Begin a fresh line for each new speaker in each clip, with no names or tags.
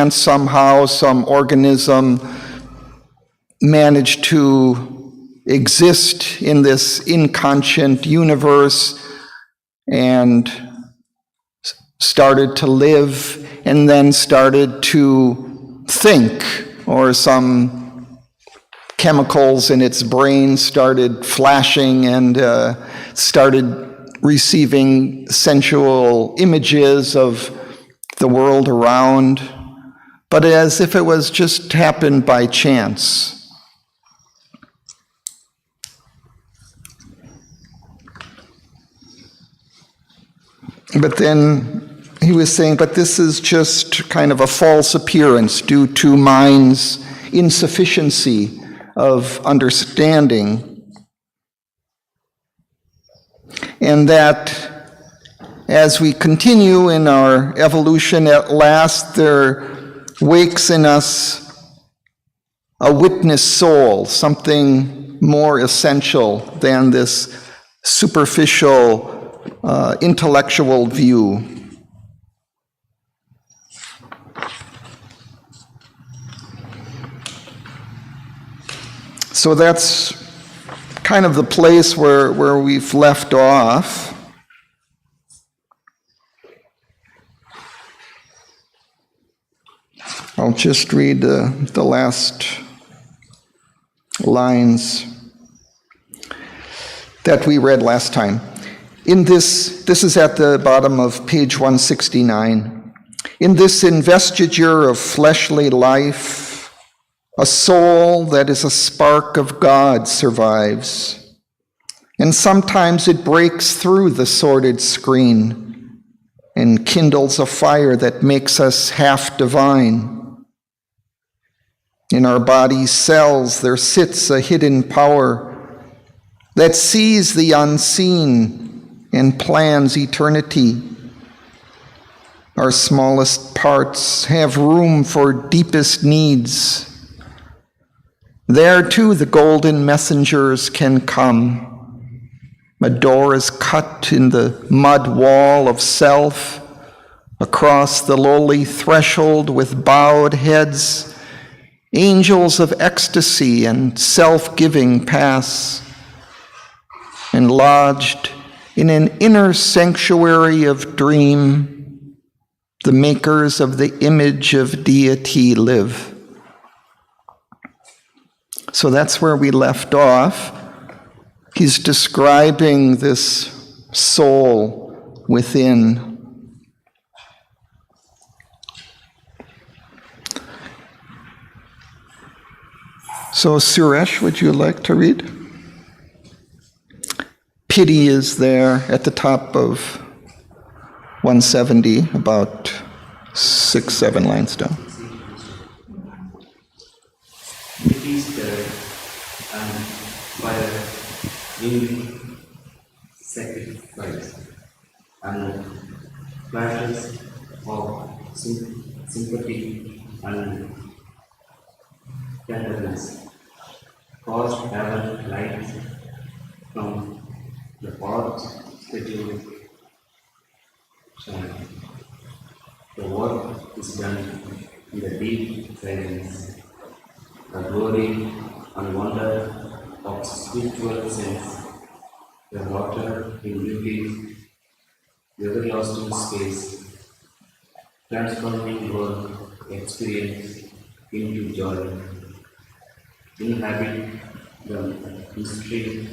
chance somehow some organism managed to exist in this inconscient universe and started to live and then started to think, or some chemicals in its brain started flashing and started receiving sensual images of the world around, but as if it was just happened by chance. But then he was saying, but this is just kind of a false appearance due to mind's insufficiency of understanding. And that as we continue in our evolution, at last there wakes in us a witness soul, something more essential than this superficial intellectual view. So that's kind of the place where we've left off. I'll just read the last lines that we read last time. In this is at the bottom of page 169. In this investiture of fleshly life, a soul that is a spark of God survives, and sometimes it breaks through the sordid screen and kindles a fire that makes us half divine. In our body's cells there sits a hidden power that sees the unseen and plans eternity. Our smallest parts have room for deepest needs. There too the golden messengers can come. A door is cut in the mud wall of self. Across the lowly threshold with bowed heads, angels of ecstasy and self-giving pass. And lodged in an inner sanctuary of dream, the makers of the image of deity live. So that's where we left off. He's describing this soul within. So Suresh, would you like to read? Pity is there at the top of 170, about 6-7 lines down.
And fire in sacrifice and flashes of sympathy and tenderness caused heaven light from the path's schedule shine. The work is done in the deep silence. The glory and wonder of spiritual sense, the water in beauty, the everlasting space, transforming world experience into joy, inhabit the mystery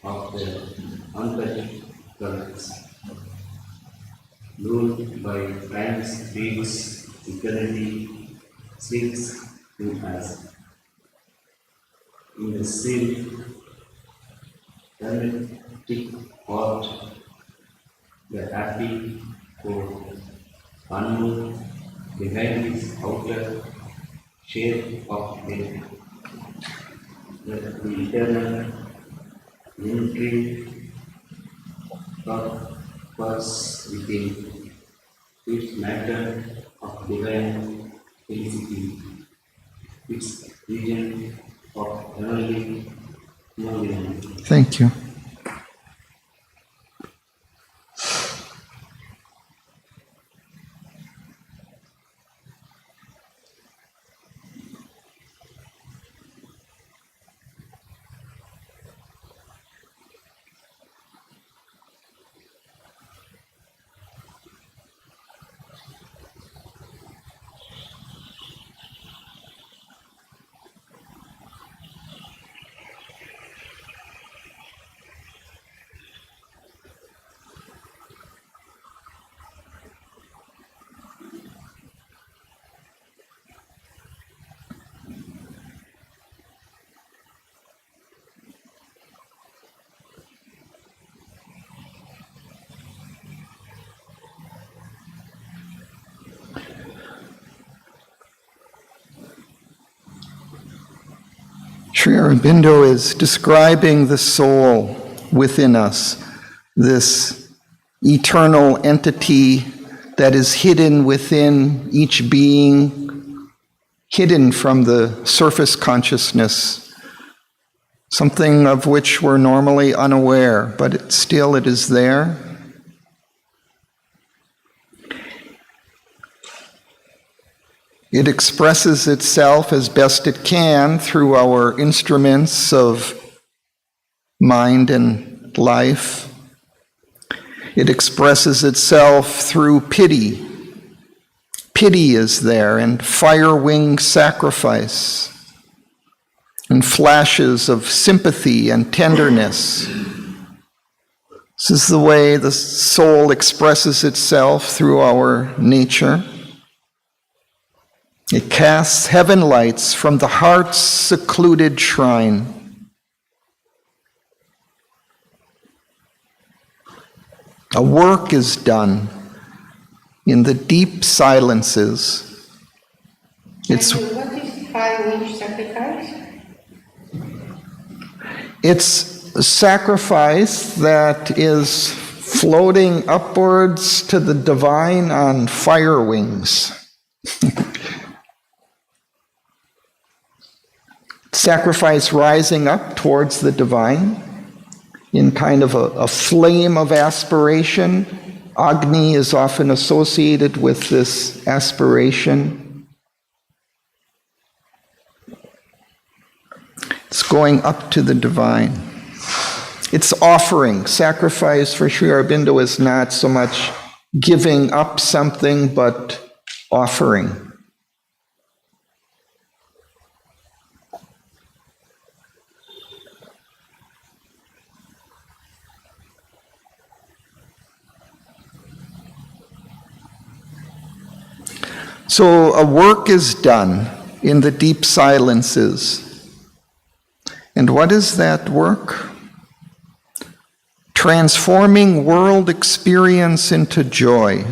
of the untouched gulfs, ruled by time's beats, eternity speaks to us. In the same hermetic heart, the happy core, unknown behind its outer shape of death, the eternal intrigue purpose within its matter of divine felicity, its region of heavenly knowledge.
Thank you. Sri Aurobindo is describing the soul within us, this eternal entity that is hidden within each being, hidden from the surface consciousness, something of which we're normally unaware, but it is there. It expresses itself as best it can through our instruments of mind and life. It expresses itself through pity. Pity is there, and fire-wing sacrifice, and flashes of sympathy and tenderness. This is the way the soul expresses itself through our nature. It casts heaven lights from the heart's secluded shrine. A work is done in the deep silences.
What is fire-wing sacrifice?
It's a sacrifice that is floating upwards to the divine on fire wings. Sacrifice rising up towards the divine in kind of a flame of aspiration. Agni is often associated with this aspiration. It's going up to the divine. It's offering. Sacrifice for Sri Aurobindo is not so much giving up something, but offering. So a work is done in the deep silences. And what is that work? Transforming world experience into joy.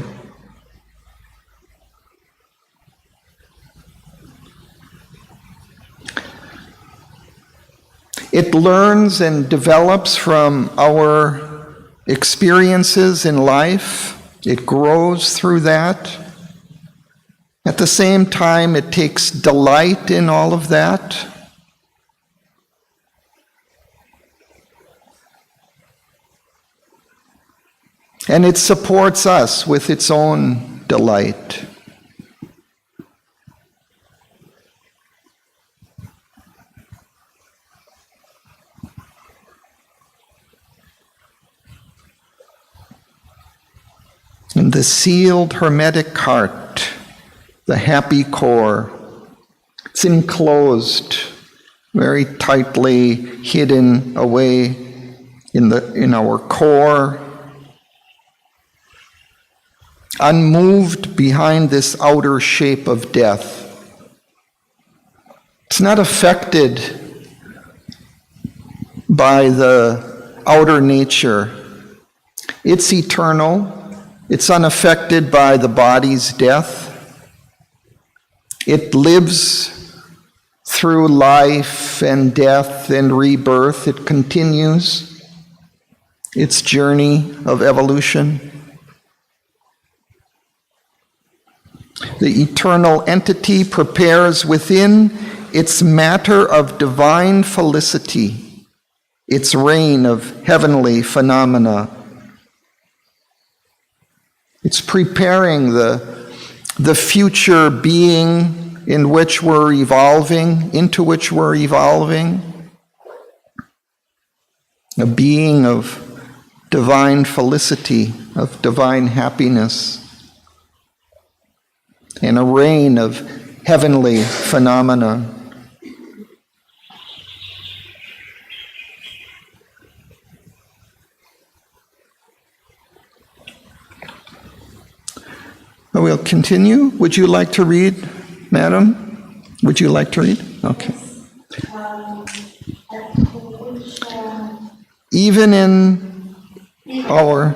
It learns and develops from our experiences in life. It grows through that. At the same time, it takes delight in all of that. And it supports us with its own delight. And the sealed hermetic heart, the happy core, it's enclosed, very tightly hidden away in our core, unmoved behind this outer shape of death. It's not affected by the outer nature. It's eternal. It's unaffected by the body's death. It lives through life and death and rebirth. It continues its journey of evolution. The eternal entity prepares within its matter of divine felicity, its reign of heavenly phenomena. It's preparing the future being into which we're evolving, a being of divine felicity, of divine happiness, and a reign of heavenly phenomena. We'll continue. Would you like to read, Madam? Would you like to read? Okay. Even in our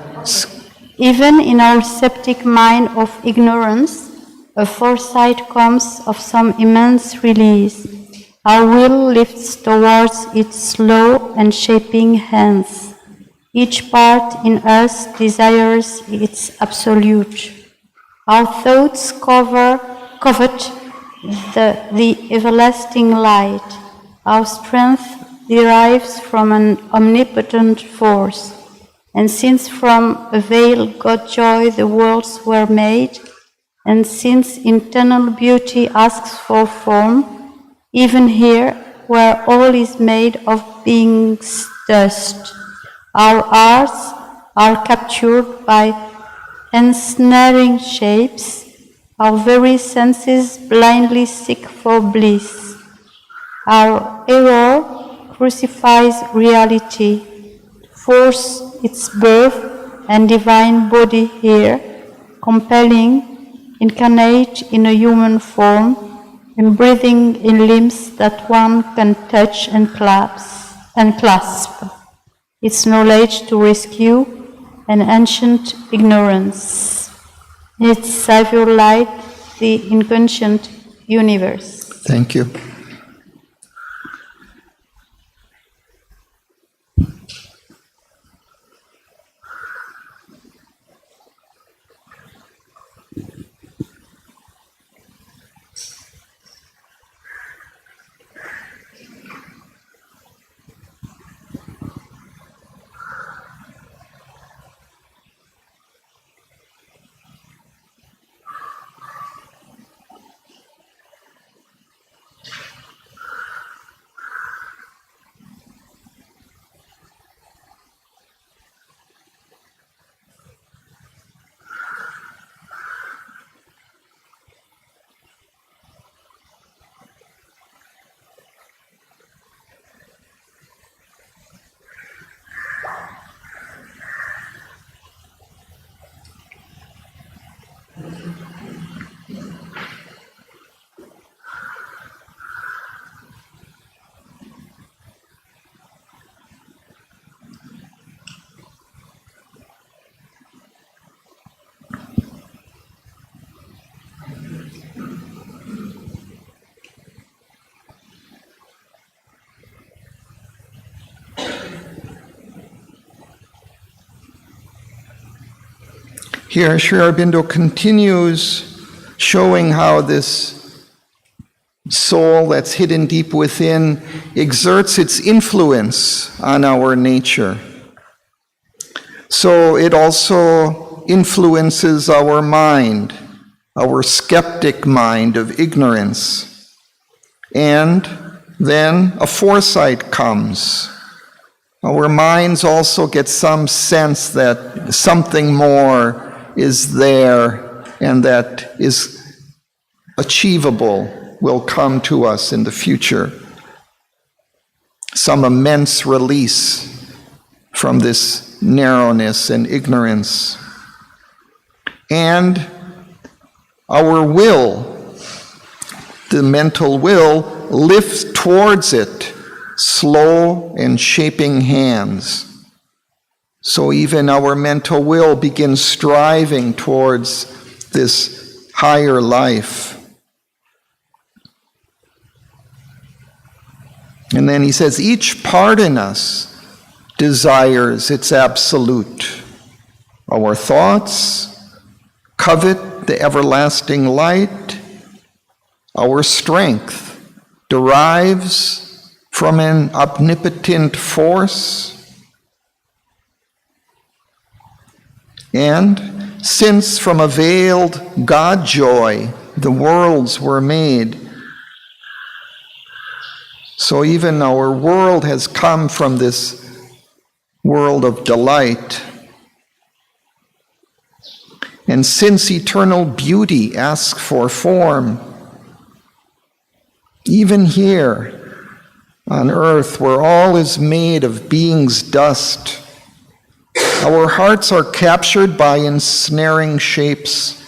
septic mind of ignorance, a foresight comes of some immense release. Our will lifts towards its slow and shaping hands. Each part in us desires its absolute. Our thoughts covet the everlasting light. Our strength derives from an omnipotent force. And since from a veil God-joy the worlds were made, and since internal beauty asks for form, even here, where all is made of being's dust, our arts are captured by ensnaring shapes, our very senses blindly seek for bliss. Our error crucifies reality, force its birth and divine body here, compelling, incarnate in a human form, and breathing in limbs that one can touch and clasp. Its knowledge to rescue an ancient ignorance. Its savior light, the inconscient universe.
Thank you. Here, Sri Aurobindo continues showing how this soul that's hidden deep within exerts its influence on our nature. So it also influences our mind, our skeptic mind of ignorance. And then a foresight comes. Our minds also get some sense that something more is there and that is achievable will come to us in the future. Some immense release from this narrowness and ignorance. And our will, the mental will, lifts towards it slow and shaping hands. So even our mental will begins striving towards this higher life. And then he says, each part in us desires its absolute. Our thoughts covet the everlasting light. Our strength derives from an omnipotent force. And since from a veiled God joy the worlds were made, so even our world has come from this world of delight. And since eternal beauty asks for form, even here on earth where all is made of being's dust, our hearts are captured by ensnaring shapes.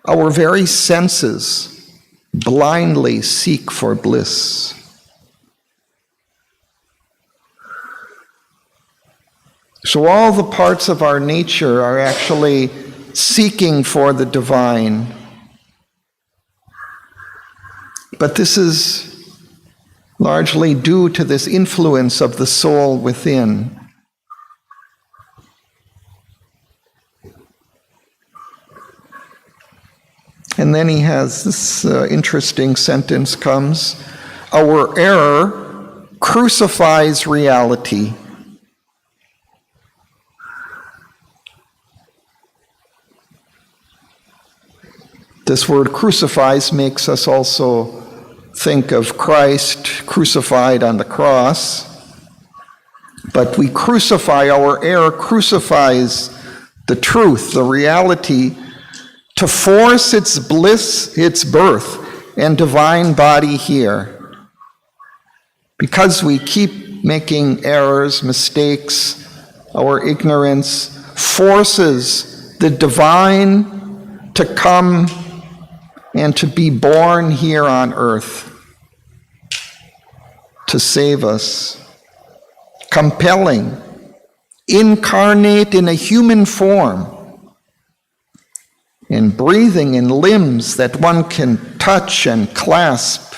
Our very senses blindly seek for bliss. So all the parts of our nature are actually seeking for the divine. But this is largely due to this influence of the soul within. And then he has this interesting sentence comes, our error crucifies reality. This word crucifies makes us also think of Christ crucified on the cross. But we crucify, our error crucifies the truth, the reality, to force its bliss, its birth, and divine body here. Because we keep making errors, mistakes, our ignorance forces the divine to come and to be born here on earth, to save us. Compelling, incarnate in a human form, and breathing in limbs that one can touch and clasp.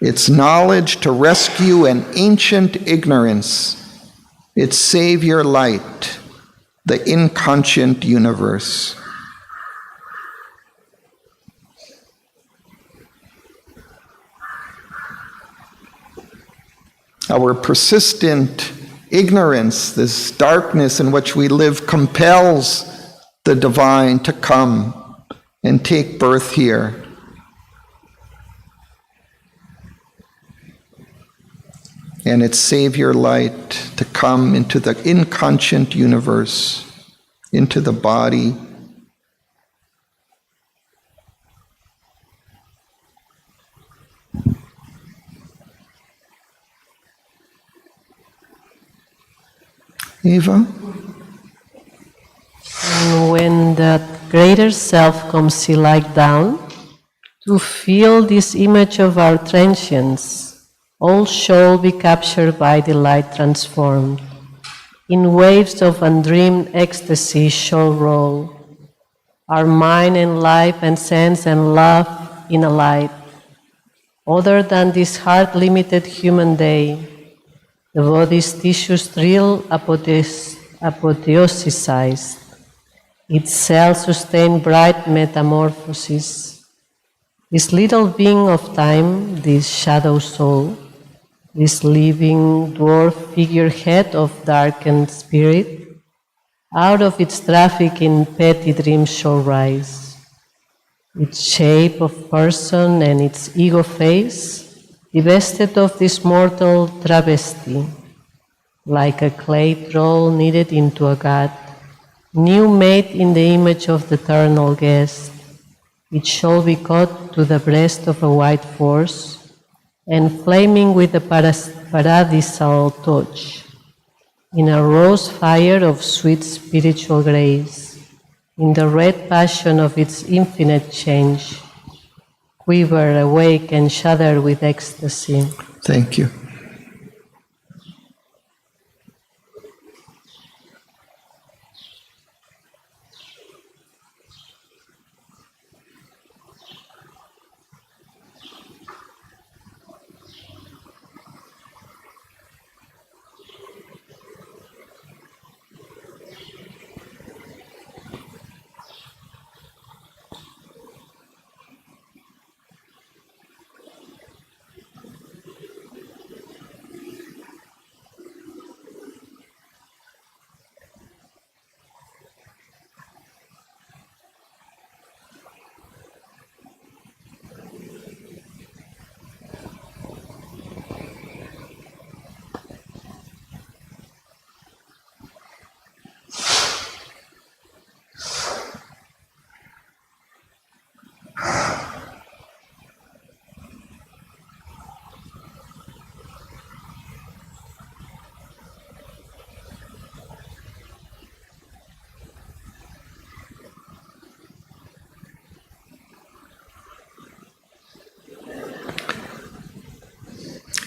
Its knowledge to rescue an ancient ignorance, its savior light, the inconscient universe. Our persistent ignorance, this darkness in which we live, compels the divine to come and take birth here. And its savior light to come into the inconscient universe, into the body. Eva?
When that greater self comes to lie down, to feel this image of our transience, all shall be captured by the light transformed. In waves of undreamed ecstasy shall roll, our mind and life and sense and love in a light, other than this heart-limited human day. The body's tissues thrill apotheosized, its self-sustained bright metamorphosis. This little being of time, this shadow soul, this living dwarf figurehead of darkened spirit, out of its traffic in petty dreams shall rise. Its shape of person and its ego face, divested of this mortal travesty, like a clay troll kneaded into a god, new made in the image of the eternal guest, it shall be caught to the breast of a white force, and flaming with a paradisal touch, in a rose fire of sweet spiritual grace, in the red passion of its infinite change, quiver, awake, and shudder with ecstasy.
Thank you.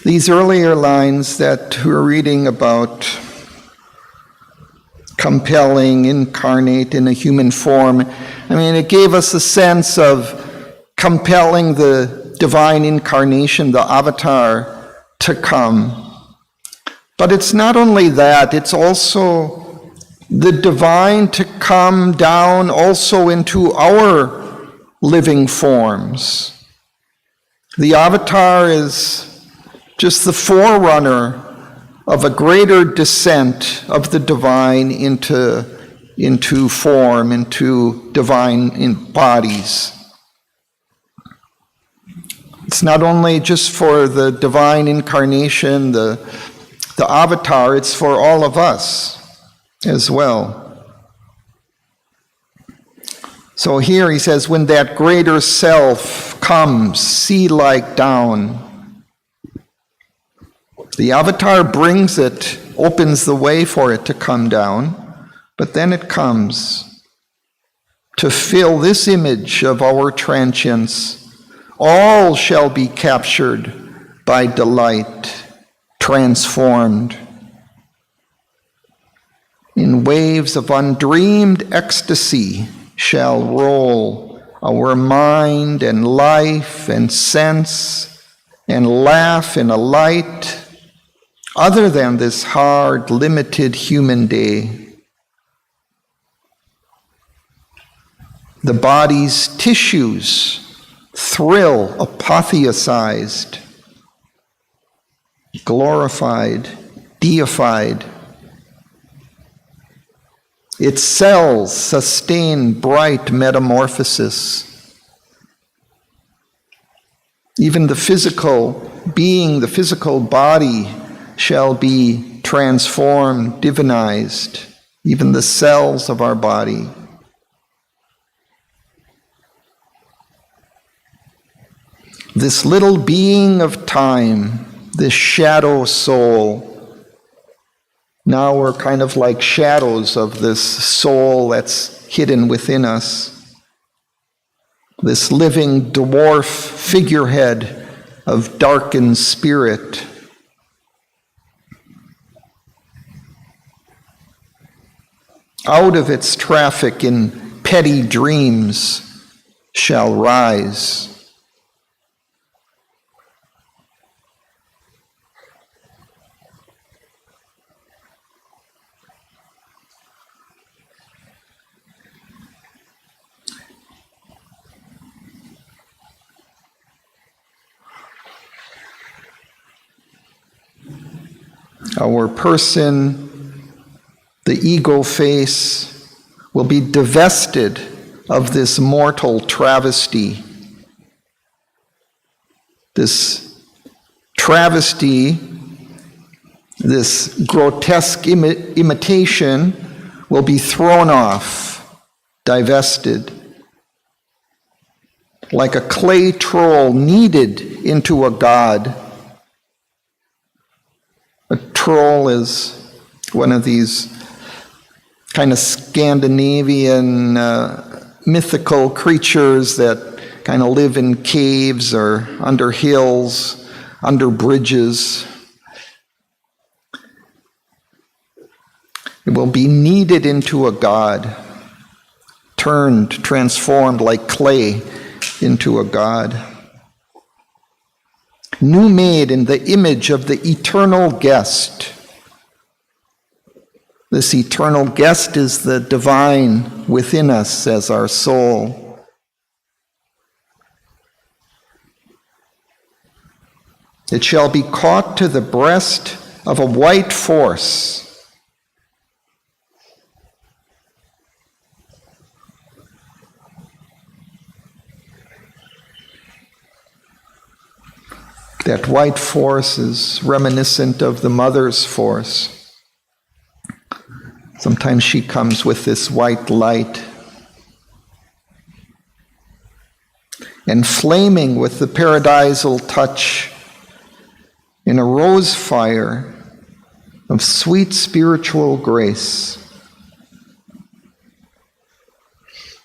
These earlier lines that we're reading about compelling, incarnate in a human form, I mean, it gave us a sense of compelling the divine incarnation, the avatar, to come. But it's not only that, it's also the divine to come down also into our living forms. The avatar is just the forerunner of a greater descent of the divine into form, into divine bodies. It's not only just for the divine incarnation, the avatar, it's for all of us as well. So here he says, when that greater self comes, sea-like down, the avatar brings it, opens the way for it to come down, but then it comes to fill this image of our transience. All shall be captured by delight, transformed. In waves of undreamed ecstasy shall roll our mind and life and sense and laugh in a light other than this hard, limited human day. The body's tissues thrill apotheosized, glorified, deified. Its cells sustain bright metamorphosis. Even the physical being, the physical body shall be transformed, divinized, even the cells of our body. This little being of time, this shadow soul, now we're kind of like shadows of this soul that's hidden within us. This living dwarf figurehead of darkened spirit. Out of its traffic in petty dreams shall rise. Our person, the ego face, will be divested of this mortal travesty. This travesty, this grotesque imitation will be thrown off, divested. Like a clay troll kneaded into a god. A troll is one of these kind of Scandinavian mythical creatures that kind of live in caves or under hills, under bridges. It will be kneaded into a god, turned, transformed like clay into a god. New made in the image of the eternal guest. This eternal guest is the divine within us as our soul. It shall be caught to the breast of a white force. That white force is reminiscent of the mother's force. Sometimes she comes with this white light and flaming with the paradisal touch in a rose fire of sweet spiritual grace.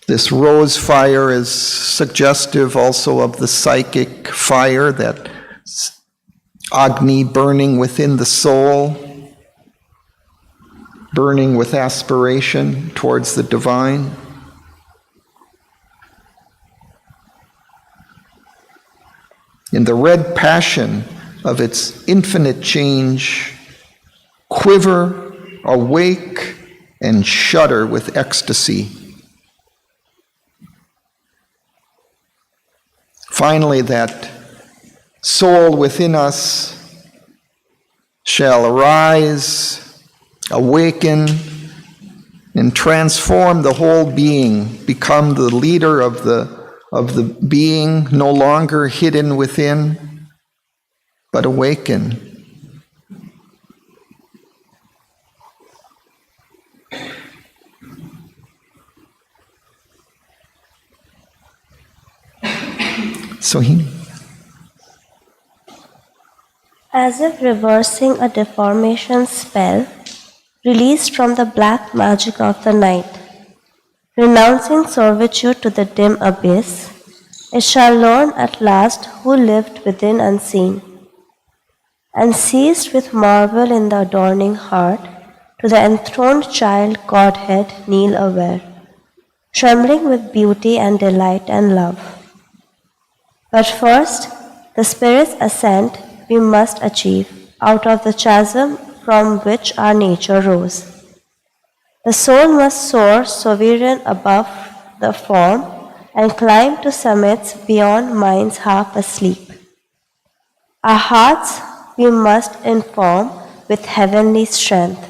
This rose fire is suggestive also of the psychic fire, that Agni burning within the soul, burning with aspiration towards the divine. in the red passion of its infinite change, quiver, awake, and shudder with ecstasy. Finally, that soul within us shall arise, awaken, and transform the whole being, become the leader of the being, no longer hidden within, but awaken. So
as if reversing a deformation spell, released from the black magic of the night, renouncing servitude to the dim abyss, it shall learn at last who lived within unseen, and seized with marvel in the adorning heart, to the enthroned child Godhead kneel aware, trembling with beauty and delight and love. But first, the Spirit's ascent we must achieve out of the chasm from which our nature rose. The soul must soar sovereign above the form and climb to summits beyond minds half asleep. Our hearts we must inform with heavenly strength,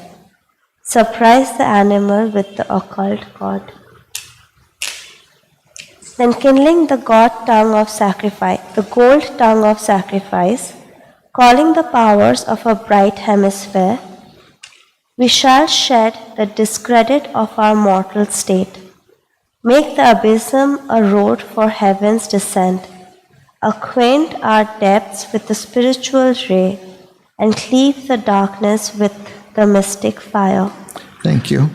surprise the animal with the occult God. Then kindling the gold tongue of sacrifice, calling the powers of a bright hemisphere, we shall shed the discredit of our mortal state, make the abysm a road for heaven's descent, acquaint our depths with the spiritual ray, and cleave the darkness with the mystic fire.
Thank you.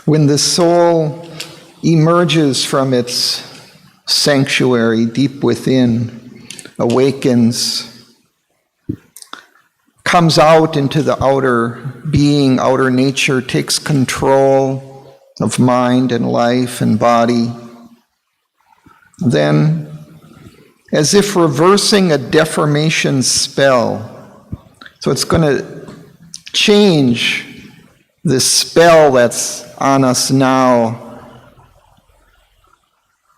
When the soul emerges from its sanctuary deep within, awakens, comes out into the outer being, outer nature, takes control of mind and life and body, then, as if reversing a deformation spell, so it's going to change this spell that's on us now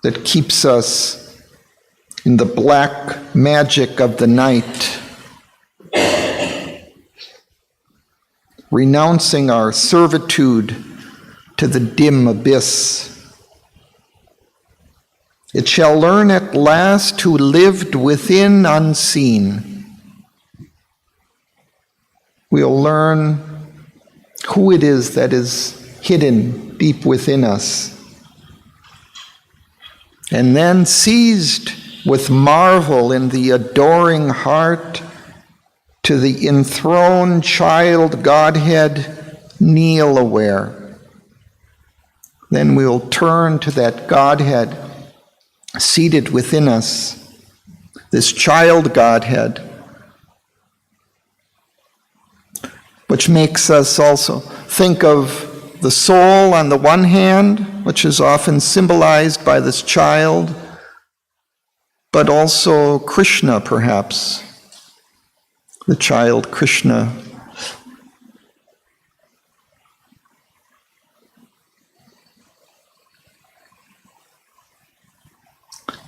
that keeps us in the black magic of the night, renouncing our servitude to the dim abyss. It shall learn at last who lived within unseen. We'll learn who it is that is hidden deep within us. And then, seized with marvel in the adoring heart, to the enthroned child Godhead kneel aware. Then we'll turn to that Godhead seated within us, this child Godhead, which makes us also think of the soul on the one hand, which is often symbolized by this child, but also Krishna, perhaps, the child Krishna.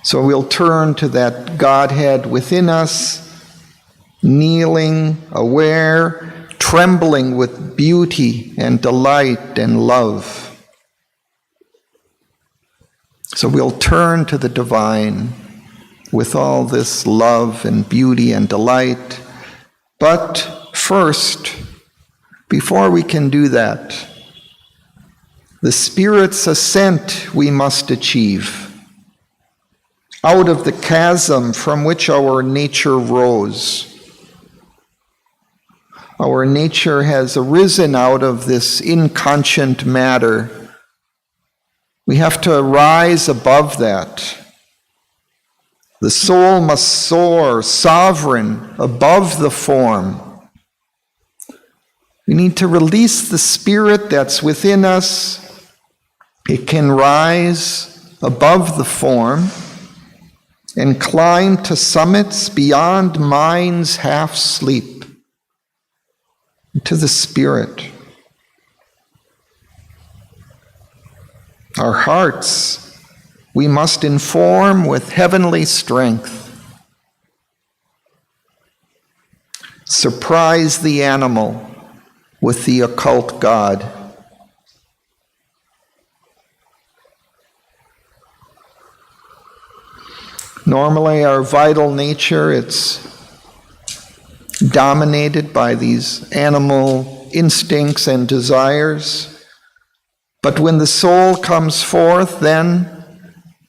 So we'll turn to that Godhead within us, kneeling, aware, trembling with beauty and delight and love. So we'll turn to the divine with all this love and beauty and delight. But first, before we can do that, the Spirit's ascent we must achieve out of the chasm from which our nature rose. Our nature has arisen out of this inconscient matter. We have to rise above that. The soul must soar, sovereign, above the form. We need to release the spirit that's within us. It can rise above the form and climb to summits beyond mind's half-sleep, to the spirit. Our hearts we must inform with heavenly strength. Surprise the animal with the occult God. Normally, our vital nature, it's dominated by these animal instincts and desires. But when the soul comes forth, then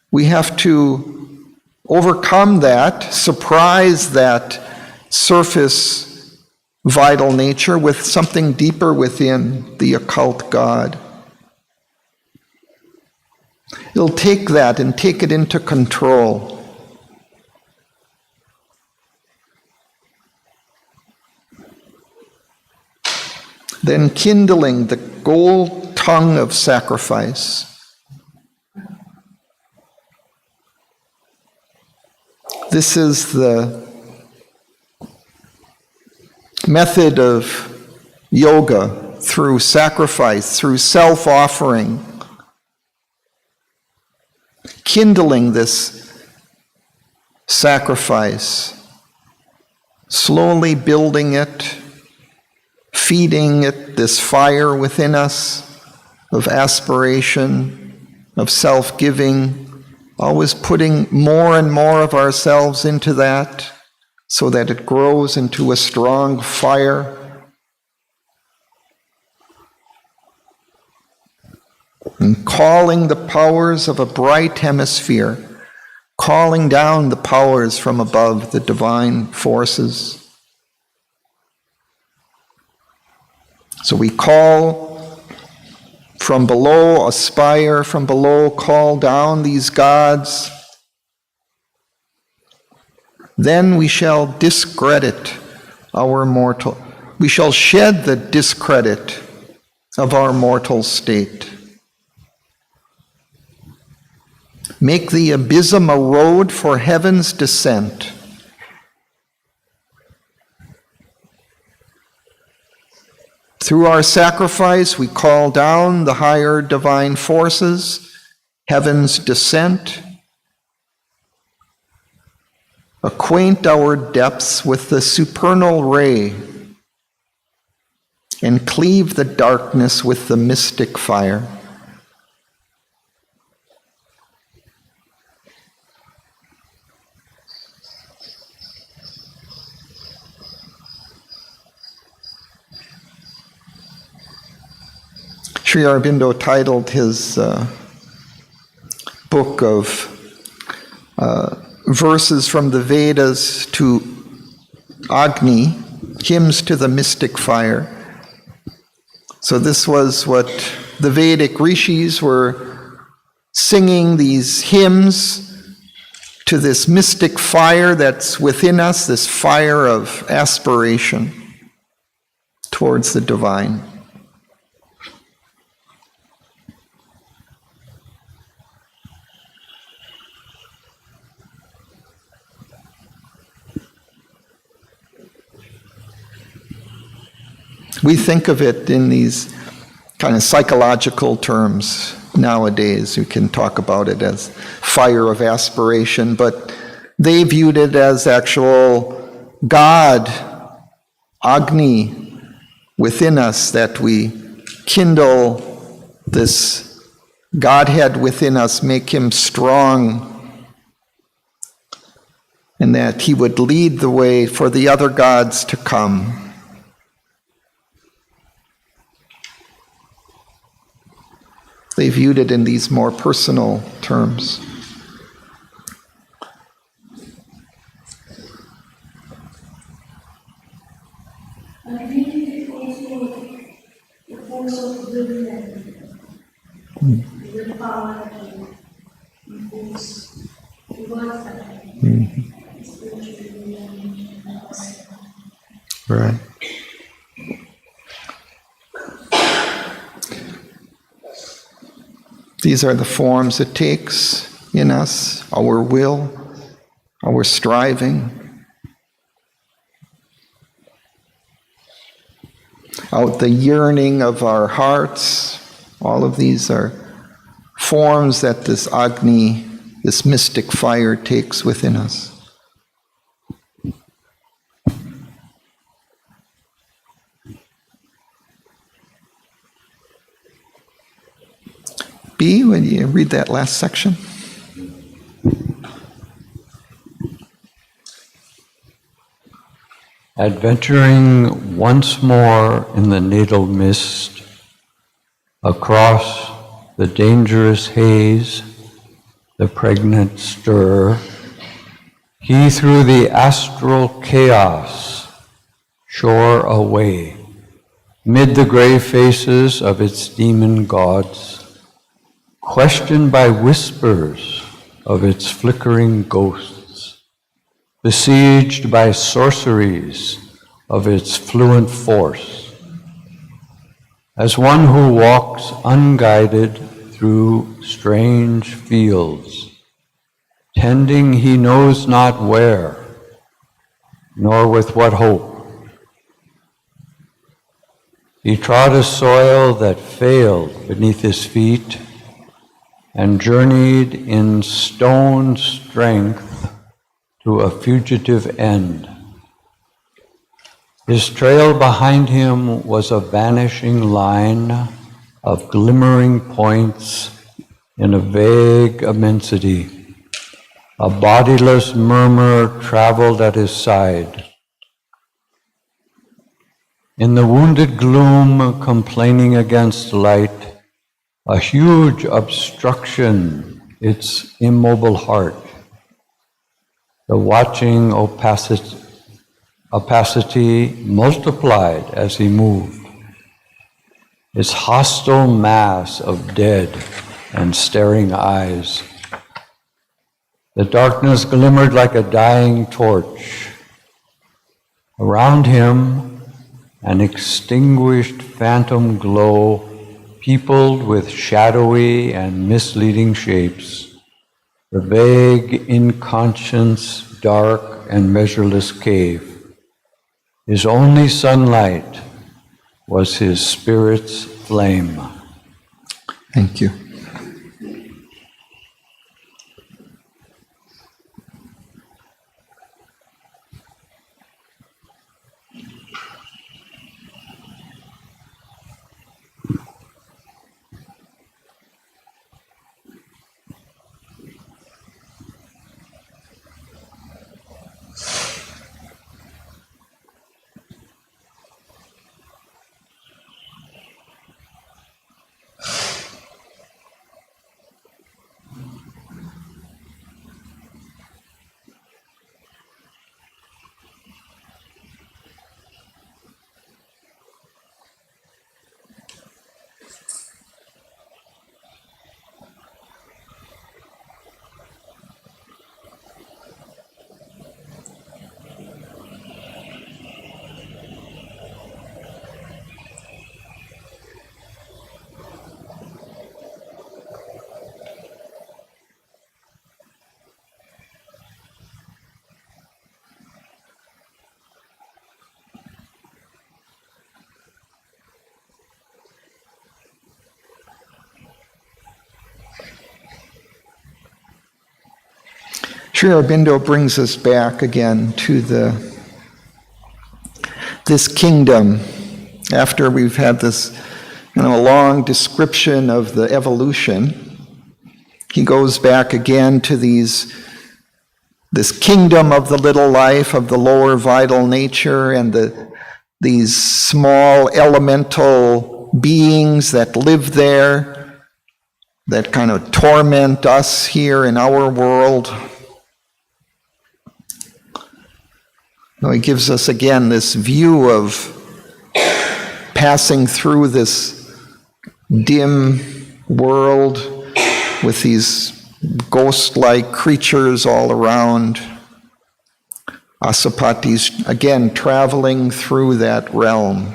we have to overcome that, surprise that surface vital nature with something deeper within, the occult God. It'll take that and take it into control. Then kindling the gold tongue of sacrifice. This is the method of yoga, through sacrifice, through self-offering. Kindling this sacrifice, slowly building it, feeding it, this fire within us of aspiration, of self-giving, always putting more and more of ourselves into that so that it grows into a strong fire. And calling the powers of a bright hemisphere, calling down the powers from above, the divine forces. So we call from below, aspire from below, call down these gods. Then we shall discredit our mortal. We shall shed the discredit of our mortal state. Make the abysm a road for heaven's descent. Through our sacrifice, we call down the higher divine forces, heaven's descent. Acquaint our depths with the supernal ray, and cleave the darkness with the mystic fire. Sri Aurobindo titled his book of verses from the Vedas to Agni, hymns to the mystic fire. So this was what the Vedic rishis were singing, these hymns to this mystic fire that's within us, this fire of aspiration towards the divine. We think of it in these kind of psychological terms nowadays. We can talk about it as fire of aspiration, but they viewed it as actual God, Agni, within us, that we kindle this Godhead within us, make him strong, and that he would lead the way for the other gods to come. They viewed it in these more personal terms. Right. These are the forms it takes in us, our will, our striving, out the yearning of our hearts. All of these are forms that this Agni, this mystic fire, takes within us. B, would you read that last section?
Adventuring once more in the natal mist, across the dangerous haze, the pregnant stir, he through the astral chaos shore away, mid the gray faces of its demon gods, questioned by whispers of its flickering ghosts, besieged by sorceries of its fluent force. As one who walks unguided through strange fields, tending he knows not where, nor with what hope. He trod a soil that failed beneath his feet, and journeyed in stone strength to a fugitive end. His trail behind him was a vanishing line of glimmering points in a vague immensity. A bodiless murmur traveled at his side. In the wounded gloom, complaining against light, a huge obstruction, its immobile heart. The watching opacity multiplied as he moved. Its hostile mass of dead and staring eyes. The darkness glimmered like a dying torch. Around him, an extinguished phantom glow peopled with shadowy and misleading shapes, the vague inconscious, dark and measureless cave. His only sunlight was his spirit's flame.
Thank you. Sri Aurobindo brings us back again to this kingdom after we've had this long description of the evolution. He goes back again to this kingdom of the little life, of the lower vital nature, and these small elemental beings that live there, that kind of torment us here in our world. He gives us again this view of passing through this dim world with these ghost-like creatures all around. Asapati's again traveling through that realm.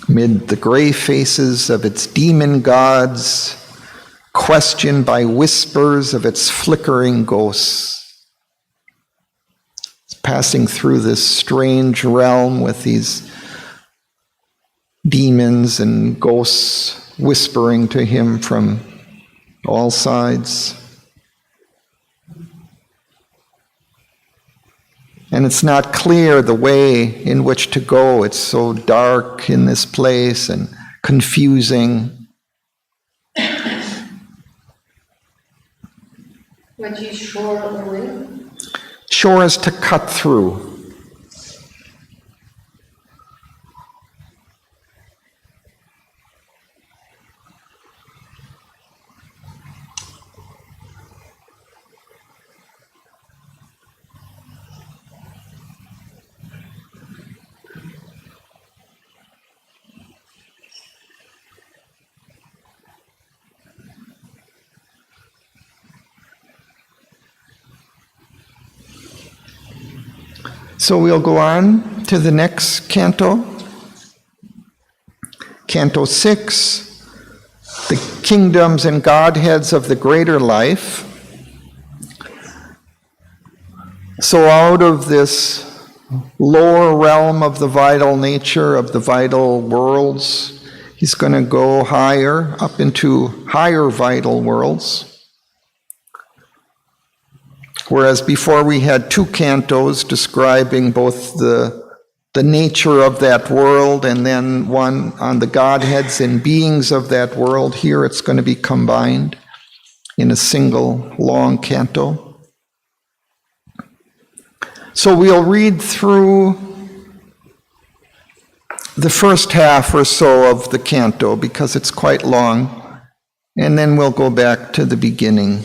Amid the gray faces of its demon gods, questioned by whispers of its flickering ghosts. It's passing through this strange realm with these demons and ghosts whispering to him from all sides. And it's not clear the way in which to go. It's so dark in this place and confusing.
What is shore or way?
Shore is to cut through. So we'll go on to the next canto. Canto 6, the kingdoms and Godheads of the greater life. So out of this lower realm of the vital nature, of the vital worlds, he's going to go higher, up into higher vital worlds. Whereas before we had two cantos describing both the nature of that world and then one on the Godheads and beings of that world, here it's going to be combined in a single long canto. So we'll read through the first half or so of the canto because it's quite long, and then we'll go back to the beginning.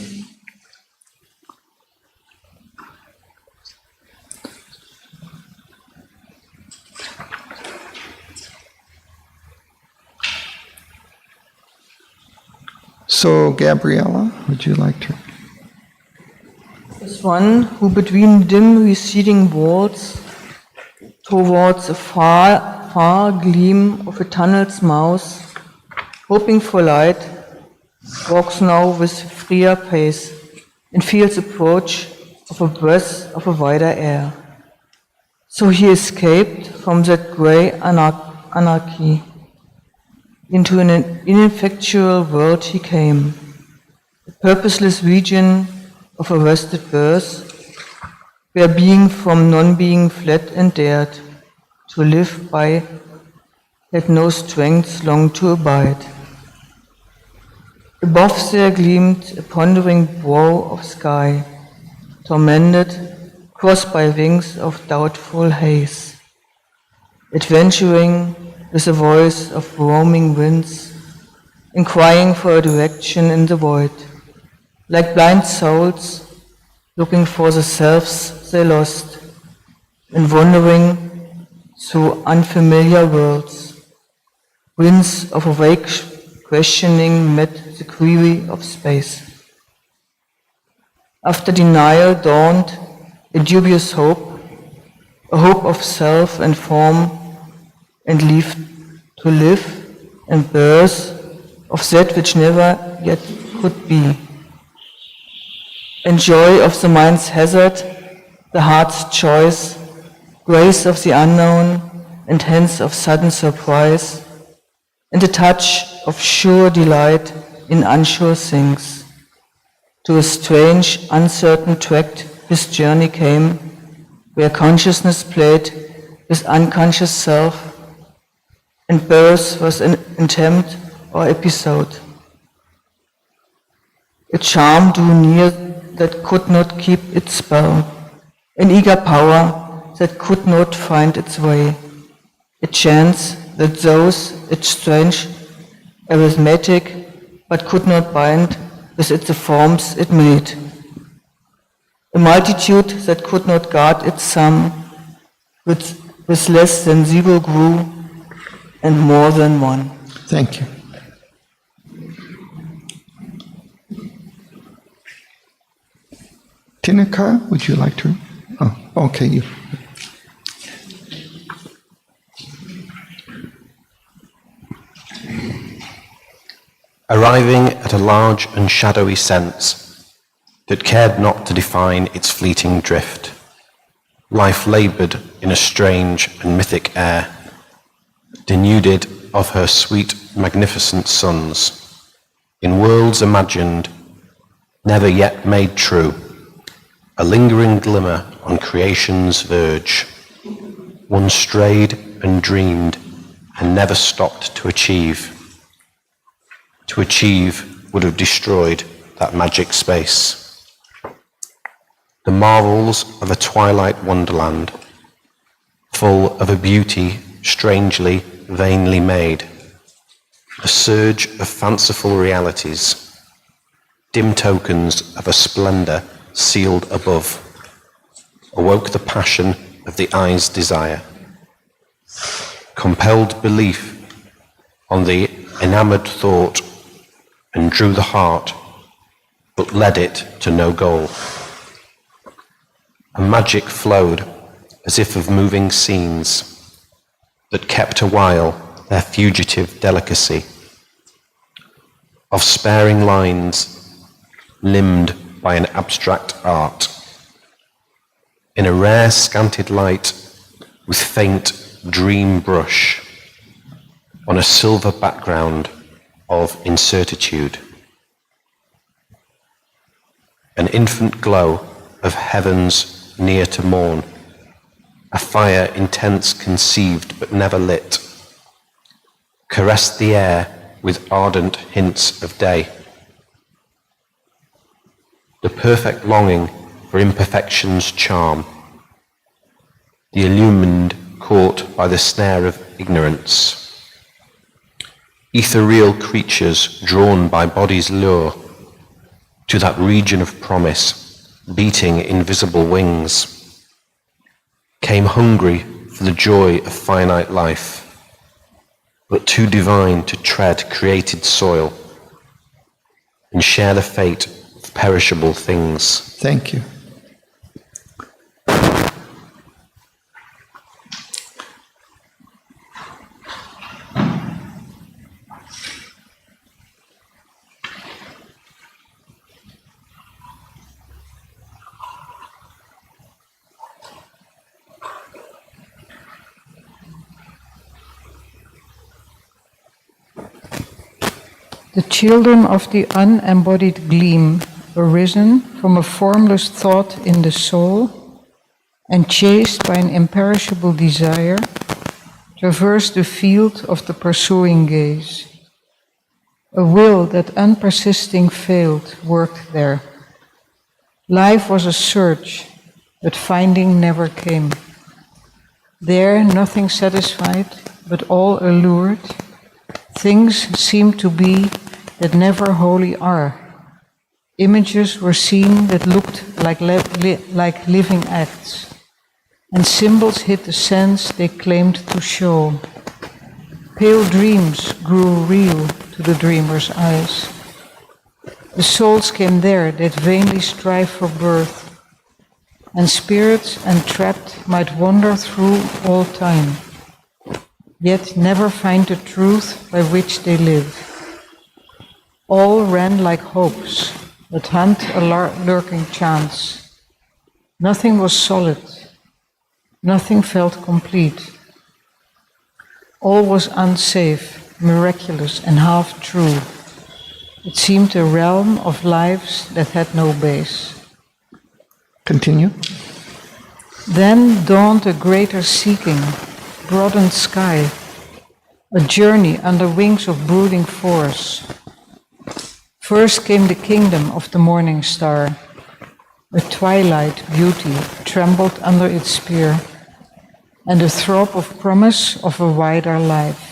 So, Gabriella, would you like to?
As one who between dim receding walls towards a far gleam of a tunnel's mouth, hoping for light, walks now with freer pace and feels approach of a breath of a wider air. So he escaped from that grey anarchy. Into an ineffectual world he came, a purposeless region of arrested birth, where being from non-being fled and dared, to live by had no strength long to abide. Above there gleamed a pondering brow of sky, tormented, crossed by wings of doubtful haze, adventuring with a voice of roaming winds, inquiring for a direction in the void, like blind souls looking for the selves they lost, and wandering through unfamiliar worlds. Winds of awake questioning met the query of space. After denial dawned a dubious hope, a hope of self and form, and to live and birth of that which never yet could be. And joy of the mind's hazard, the heart's choice, grace of the unknown, and hence of sudden surprise, and a touch of sure delight in unsure things. To a strange, uncertain tract his journey came, where consciousness played with unconscious self, and birth was an attempt or episode. A charm drew near that could not keep its spell, an eager power that could not find its way, a chance that those its strange arithmetic but could not bind with it the forms it made, a multitude that could not guard its sum, with less than zero grew and more than one.
Thank you. Tinaka, would you like to? Oh, okay. You.
Arriving at a large and shadowy sense that cared not to define its fleeting drift, life laboured in a strange and mythic air, denuded of her sweet, magnificent suns, in worlds imagined, never yet made true, a lingering glimmer on creation's verge, one strayed and dreamed and never stopped to achieve. To achieve would have destroyed that magic space. The marvels of a twilight wonderland, full of a beauty strangely, vainly made, a surge of fanciful realities, dim tokens of a splendour sealed above, awoke the passion of the eye's desire, compelled belief on the enamoured thought, and drew the heart, but led it to no goal. A magic flowed as if of moving scenes that kept awhile their fugitive delicacy, of sparing lines limned by an abstract art, in a rare scanted light with faint dream brush, on a silver background of incertitude, an infant glow of heavens near to morn, a fire intense conceived but never lit, caressed the air with ardent hints of day. The perfect longing for imperfection's charm, the illumined caught by the snare of ignorance, ethereal creatures drawn by body's lure to that region of promise, beating invisible wings, came hungry for the joy of finite life, but too divine to tread created soil and share the fate of perishable things.
Thank you.
The children of the unembodied gleam, arisen from a formless thought in the soul, and chased by an imperishable desire, traversed the field of the pursuing gaze. A will that unpersisting failed worked there. Life was a search, but finding never came. There nothing satisfied, but all allured. Things seemed to be that never wholly are. Images were seen that looked like living acts, and symbols hid the sense they claimed to show. Pale dreams grew real to the dreamer's eyes. The souls came there that vainly strive for birth, and spirits entrapped might wander through all time, yet never find the truth by which they live. All ran like hopes, but hunt a lurking chance. Nothing was solid, nothing felt complete. All was unsafe, miraculous, and half true. It seemed a realm of lives that had no base.
Continue.
Then dawned a greater seeking, broadened sky, a journey under wings of brooding force. First came the kingdom of the morning star. A twilight beauty trembled under its spear, and a throb of promise of a wider life.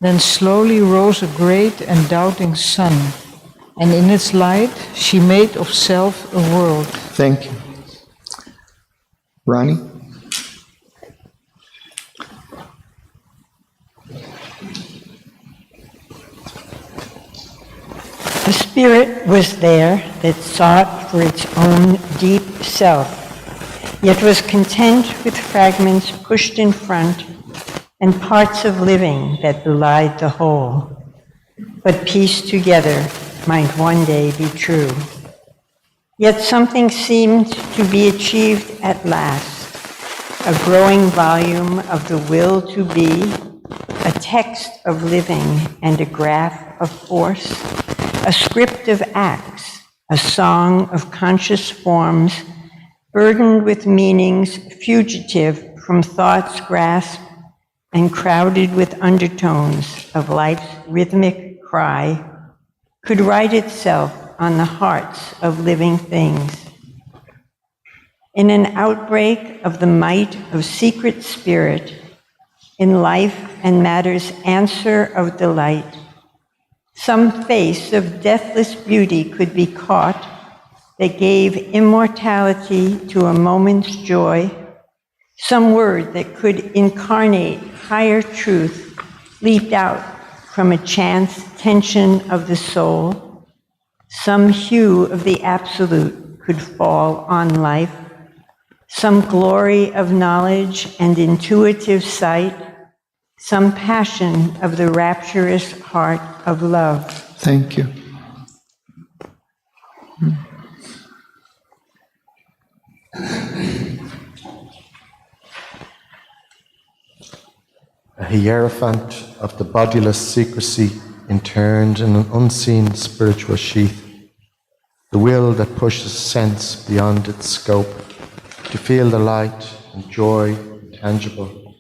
Then slowly rose a great and doubting sun, and in its light she made of self a world.
Thank you. Ronnie?
The spirit was there that sought for its own deep self, yet was content with fragments pushed in front and parts of living that belied the whole, but pieced together might one day be true. Yet something seemed to be achieved at last, a growing volume of the will to be, a text of living and a graph of force, a script of acts, a song of conscious forms, burdened with meanings fugitive from thought's grasp and crowded with undertones of life's rhythmic cry, could write itself on the hearts of living things. In an outbreak of the might of secret spirit, in life and matter's answer of delight, some face of deathless beauty could be caught that gave immortality to a moment's joy, some word that could incarnate higher truth leaped out from a chance tension of the soul, some hue of the absolute could fall on life, some glory of knowledge and intuitive sight, some passion of the rapturous heart of love.
Thank you.
A hierophant of the bodiless secrecy interned in an unseen spiritual sheath, the will that pushes sense beyond its scope, to feel the light and joy intangible,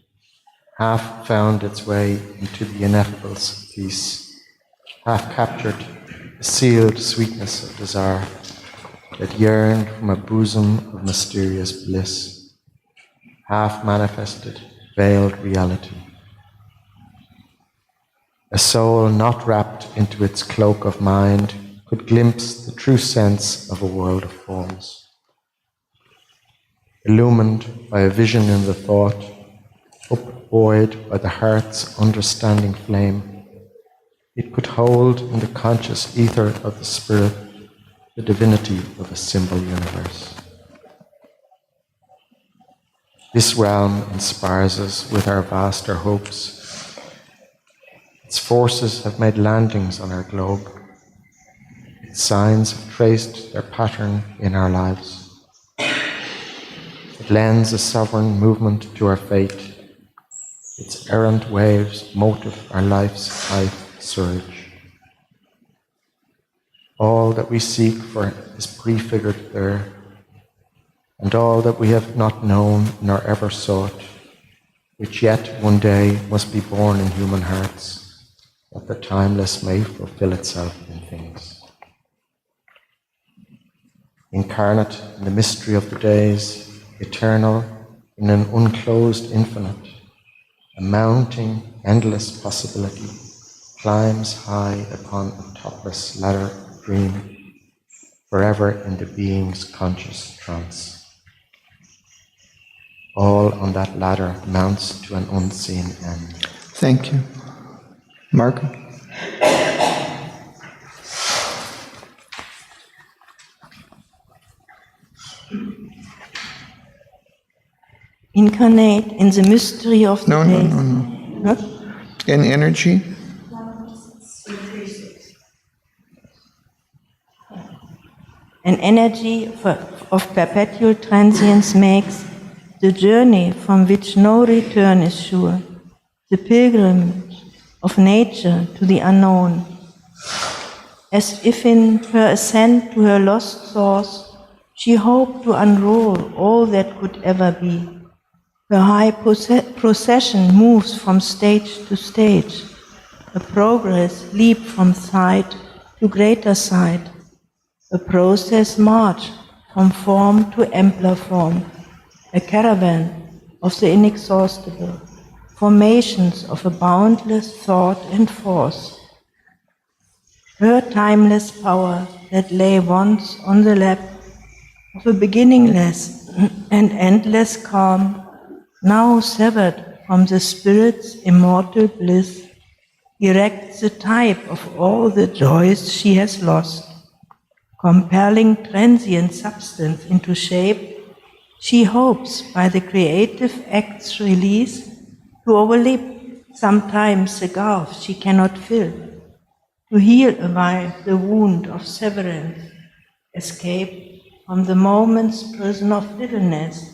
half found its way into the ineffable's peace, half captured the sealed sweetness of desire that yearned from a bosom of mysterious bliss, half manifested veiled reality. A soul not wrapped into its cloak of mind could glimpse the true sense of a world of forms. Illumined by a vision in the thought, upbuoyed by the heart's understanding flame, it could hold in the conscious ether of the spirit the divinity of a symbol universe. This realm inspires us with our vaster hopes. Its forces have made landings on our globe. Its signs have traced their pattern in our lives. It lends a sovereign movement to our fate. Its errant waves motive our life's high surge. All that we seek for is prefigured there, and all that we have not known nor ever sought, which yet one day must be born in human hearts, that the timeless may fulfill itself in things. Incarnate in the mystery of the days, eternal in an unclosed infinite, a mounting, endless possibility climbs high upon a topless ladder of dream, forever in the being's conscious trance. All on that ladder mounts to an unseen end.
Thank you. Marco?
Incarnate in the mystery of the days.
No.
What?
In energy?
An energy of perpetual transience makes the journey from which no return is sure, the pilgrimage of nature to the unknown. as if in her ascent to her lost source, she hoped to unroll all that could ever be. Her high procession moves from stage to stage, a progress leap from sight to greater sight, a process march from form to ampler form, a caravan of the inexhaustible, formations of a boundless thought and force. Her timeless power that lay once on the lap of a beginningless and endless calm, now severed from the spirit's immortal bliss, erects the type of all the joys she has lost. Compelling transient substance into shape, she hopes by the creative act's release to overleap sometimes the gulf she cannot fill, to heal awhile the wound of severance, escape from the moment's prison of littleness,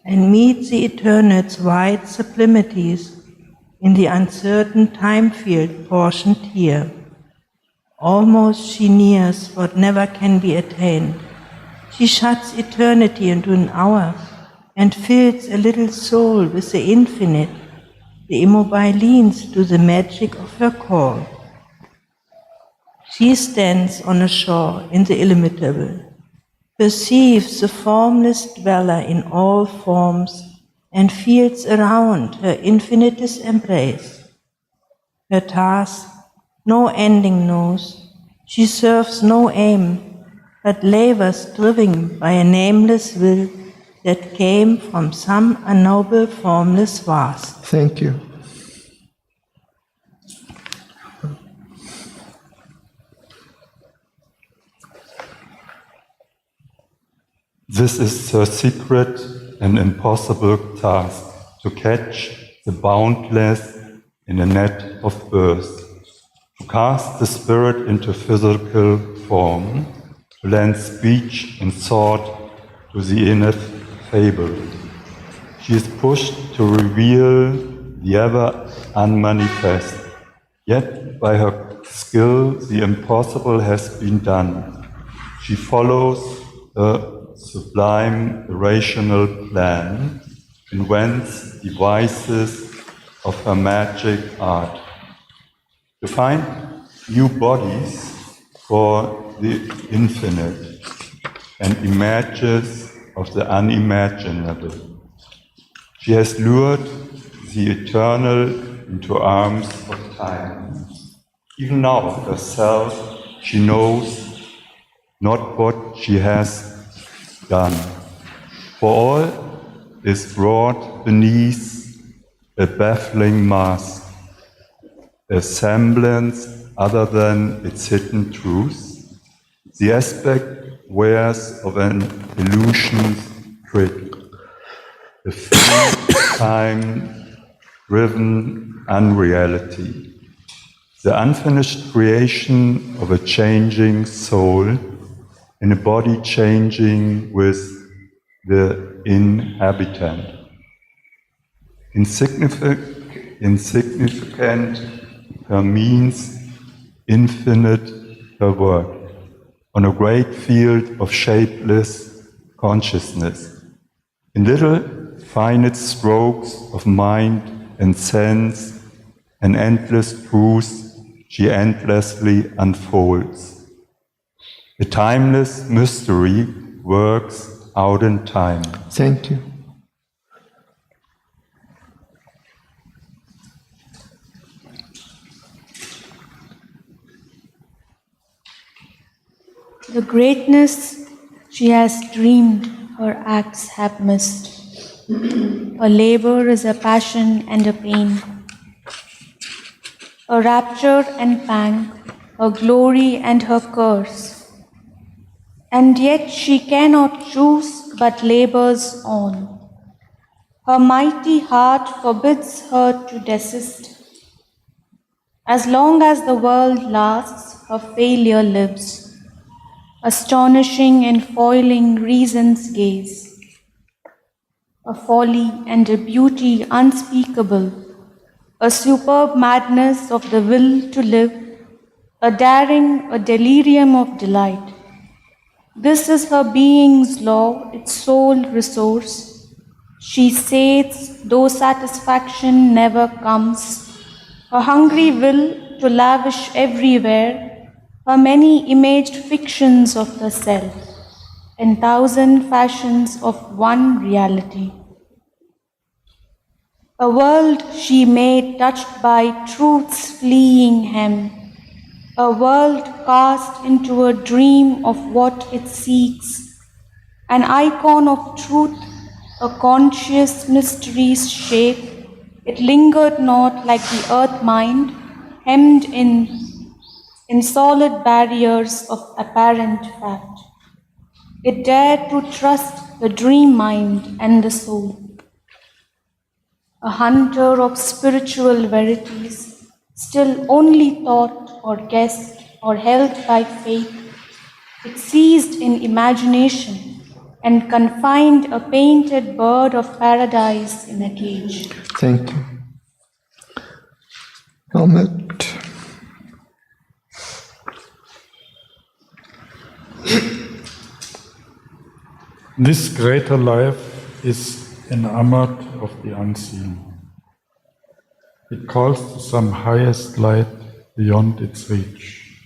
and meet the eternate's wide sublimities in the uncertain time field portioned here. Almost she nears what never can be attained. She shuts eternity into an hour and fills a little soul with the infinite. The immobile leans to the magic of her call. She stands on a shore in the illimitable, perceives the formless dweller in all forms, and feels around her infinite's embrace. Her task no ending knows, she serves no aim, but labors driven by a nameless will that came from some unknowable formless vast.
Thank you.
This is the secret and impossible task, to catch the boundless in a net of birth, to cast the spirit into physical form, to lend speech and thought to the ineffable. She is pushed to reveal the ever unmanifest, yet by her skill the impossible has been done. She follows a sublime irrational plan, invents devices of her magic art, to find new bodies for the infinite and images of the unimaginable. She has lured the eternal into arms of time. Even now herself she knows not what she has done, for all is brought beneath a baffling mask, a semblance other than its hidden truth. The aspect wears of an illusion's trick, a free time-driven unreality, the unfinished creation of a changing soul in a body changing with the inhabitant. Insignificant her means, infinite her work, on a great field of shapeless consciousness. In little finite strokes of mind and sense, an endless truth she endlessly unfolds. A timeless mystery works out in time.
Thank you.
The greatness she has dreamed, her acts have missed. Her labor is a passion and a pain, a rapture and pang, her glory and her curse. And yet she cannot choose but labors on. Her mighty heart forbids her to desist. As long as the world lasts, her failure lives, astonishing and foiling reason's gaze. A folly and a beauty unspeakable, a superb madness of the will to live, a daring, a delirium of delight. This is her being's law, its sole resource. She sates, though satisfaction never comes, a hungry will to lavish everywhere her many imaged fictions of the self, and thousand fashions of one reality. A world she made touched by truth's fleeing hem, a world cast into a dream of what it seeks, an icon of truth, a conscious mystery's shape. It lingered not like the earth mind, hemmed in solid barriers of apparent fact. It dared to trust the dream mind and the soul. A hunter of spiritual verities, still only thought or guessed or held by faith, it seized in imagination and confined a painted bird of paradise in a cage.
Thank you. Helmut.
This greater life is enamored of the unseen. It calls to some highest light beyond its reach.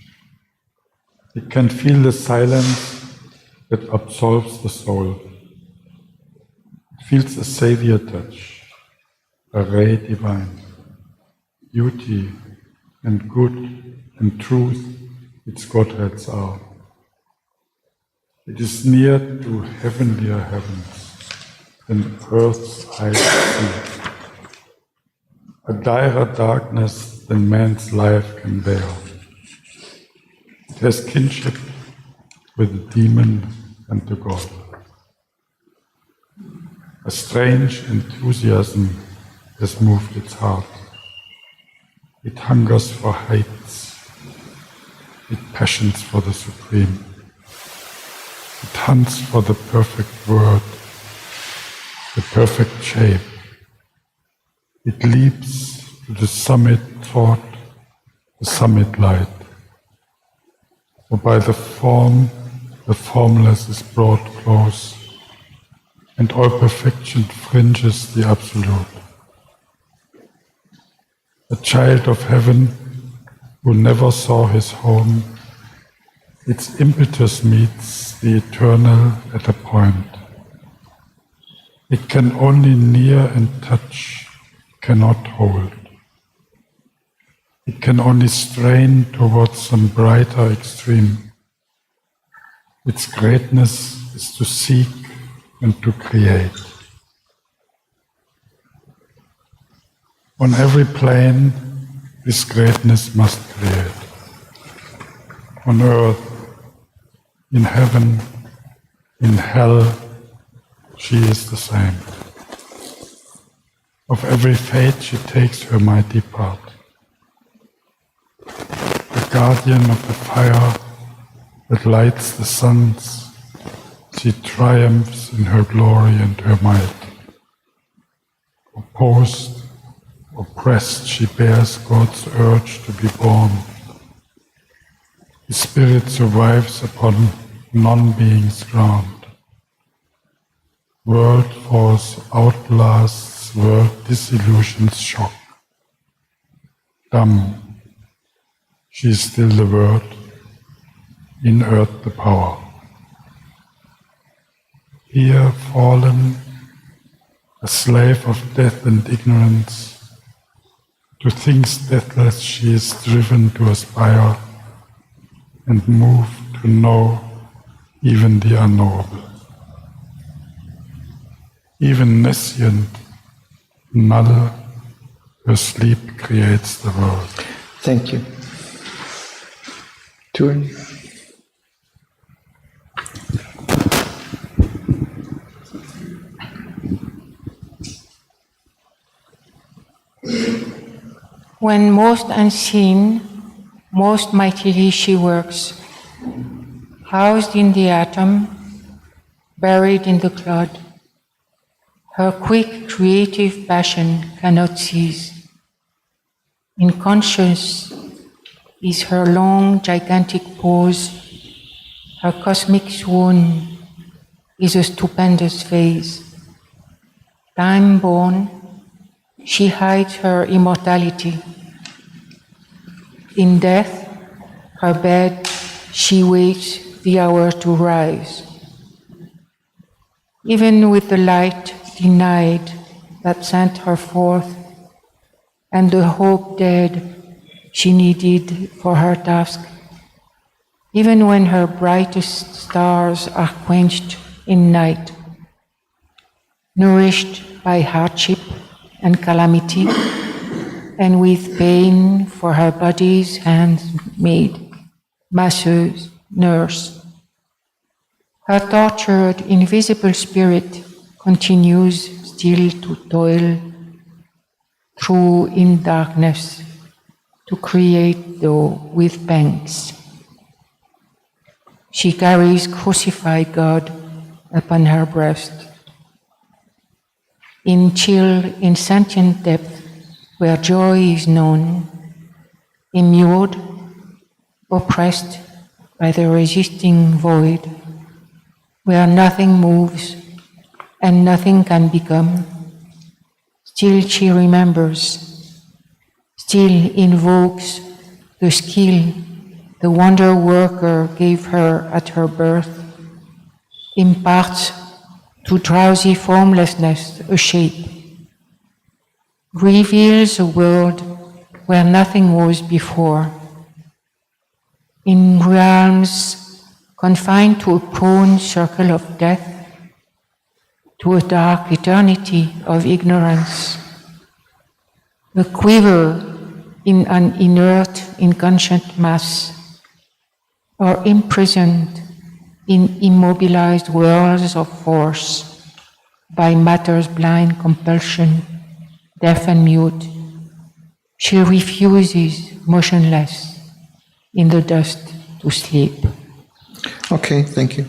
It can feel the silence that absolves the soul. It feels a savior touch, a ray divine. Beauty and good and truth its Godheads are. It is near to heavenlier heavens than earth's eyes see, a direr darkness than man's life can bear. It has kinship with the demon and the God. A strange enthusiasm has moved its heart. It hungers for heights. It passions for the supreme. It hunts for the perfect word, the perfect shape. It leaps to the summit thought, the summit light. For by the form, the formless is brought close, and all perfection fringes the absolute. A child of heaven who never saw his home, its impetus meets the eternal at a point. It can only near and touch, cannot hold. It can only strain towards some brighter extreme. Its greatness is to seek and to create. On every plane, this greatness must create. On earth, in heaven, in hell, she is the same. Of every fate she takes her mighty part. The guardian of the fire that lights the suns, she triumphs in her glory and her might. Opposed, oppressed, she bears God's urge to be born. His spirit survives upon non-being's ground. World force outlasts world disillusion's shock. Dumb, she is still the word, in earth the power. Here fallen, a slave of death and ignorance, to things deathless she is driven to aspire, and moved to know even the unknowable. Even nescient, null, her sleep creates the world.
Thank you. Turin.
When most unseen, most mightily she works, housed in the atom, buried in the clod. Her quick creative passion cannot cease. In conscience, is her long, gigantic pose. Her cosmic swoon is a stupendous phase. Time-born, she hides her immortality. In death, her bed, she waits the hour to rise. Even with the light denied that sent her forth, and the hope dead she needed for her task, even when her brightest stars are quenched in night, nourished by hardship and calamity, and with pain for her body's handmaid, masseuse, nurse. Her tortured, invisible spirit continues still to toil through in darkness to create, though with pangs. She carries crucified God upon her breast. In chill, insentient depth, where joy is known, immured, oppressed by the resisting void, where nothing moves and nothing can become, still she remembers, still invokes the skill the wonder worker gave her at her birth, imparts to drowsy formlessness a shape, reveals a world where nothing was before, in realms confined to a prone circle of death, to a dark eternity of ignorance, a quiver in an inert, inconscient mass, or imprisoned in immobilized worlds of force by matter's blind compulsion, deaf and mute. She refuses, motionless, in the dust to sleep.
Okay, thank you.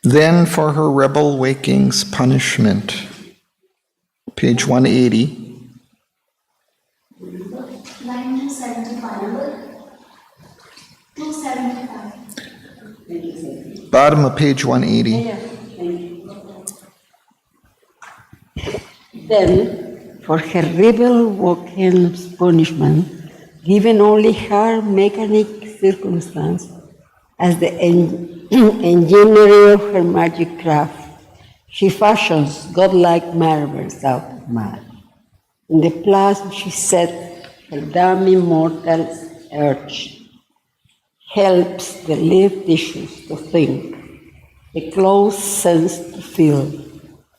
Then for her rebel waking's punishment, page 180.
Line 275.
Bottom of page 180.
Then, for her rebel waking's punishment, given only her mechanic circumstance as the engineer of her magic craft, she fashions godlike marvels out of mud. In the plasm she set her dummy mortal's urge, helps the lived tissues to think, the closed sense to feel,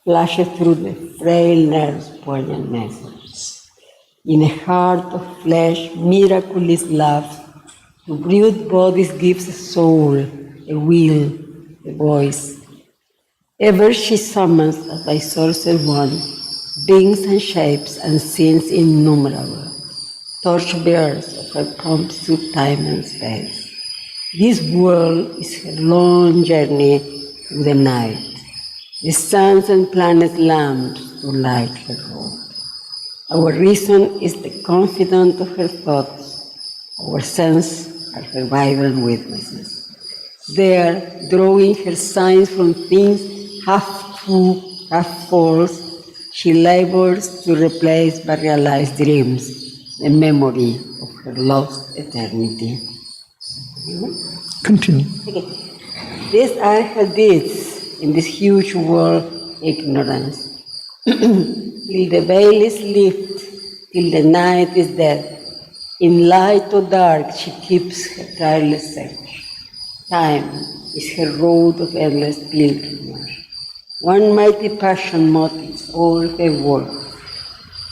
flashes through the frail nerves poignant messages. In a heart of flesh, miraculous love, to brute bodies gives a soul, a will, a voice. Ever she summons as thy sorcerer one, beings and shapes and scenes innumerable, torchbearers of her prompts through time and space. This world is her long journey through the night, the suns and planets lamps to light her road. Our reason is the confidant of her thoughts, our sense are her vibrant witnesses. There, drawing her signs from things half true, half false, she labors to replace by realized dreams, the memory of her lost eternity.
Continue.
Okay. These are her deeds in this huge world ignorance. Till the veil is lifted, till the night is dead, in light or dark she keeps her tireless search. Time is her road of endless pilgrimage. One mighty passion motives all her work.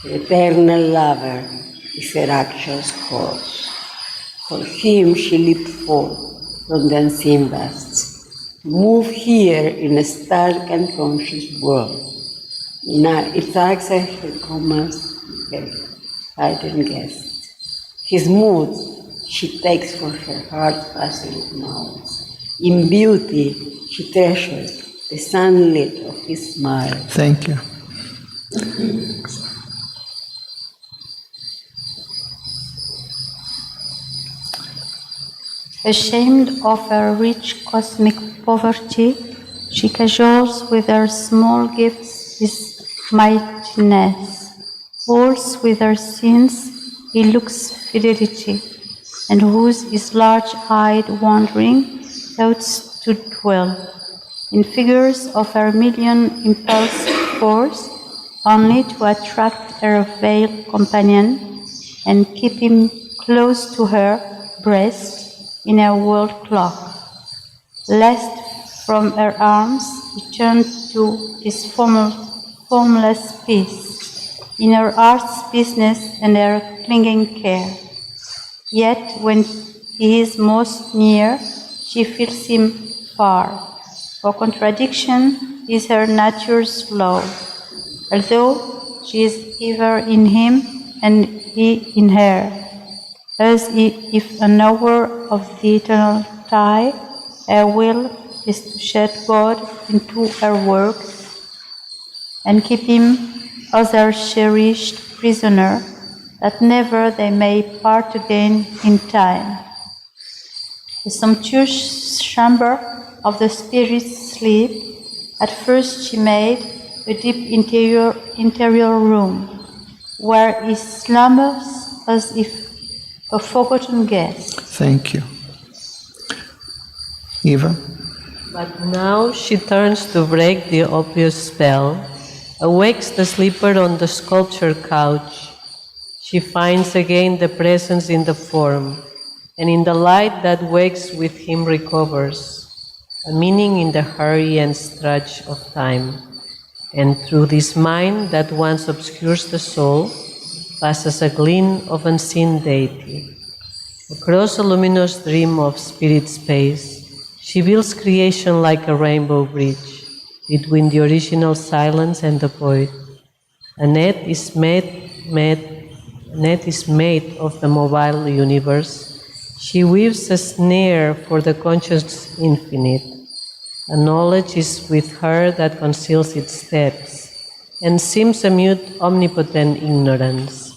The eternal lover is her action's course. For him she leaped forth from the unseen vasts, to move here in a stark and conscious world. Now its acts are her commands, her hidden guest. His moods she takes for her heart-puzzled mouth. In beauty she treasures the sunlit of his smile.
Thank you.
Ashamed of her rich cosmic poverty, she cajoles with her small gifts his mightiness. Holds with her sins he looks fidelity, and whose his large-eyed wandering thoughts to dwell. In figures of her million impulsive force, only to attract her veiled companion and keep him close to her breast in her world clock, lest from her arms he turn to his formless peace, in her heart's business and her clinging care. Yet when he is most near, she feels him far, for contradiction is her nature's law, although she is ever in him and he in her, as if an hour of the eternal tie, her will is to shed God into her work and keep him as her cherished prisoner, that never they may part again in time. The sumptuous chamber of the spirit's sleep, at first she made a deep interior room, where he slumbers as if a forgotten guest.
Thank you. Eva?
But now she turns to break the obvious spell, awakes the sleeper on the sculptured couch. She finds again the presence in the form, and in the light that wakes with him recovers a meaning in the hurry and stretch of time. And through this mind that once obscures the soul, passes a gleam of unseen deity. Across a luminous dream of spirit space, she builds creation like a rainbow bridge between the original silence and the void. A net is made of the mobile universe. She weaves a snare for the conscious infinite. A knowledge is with her that conceals its steps and seems a mute, omnipotent ignorance.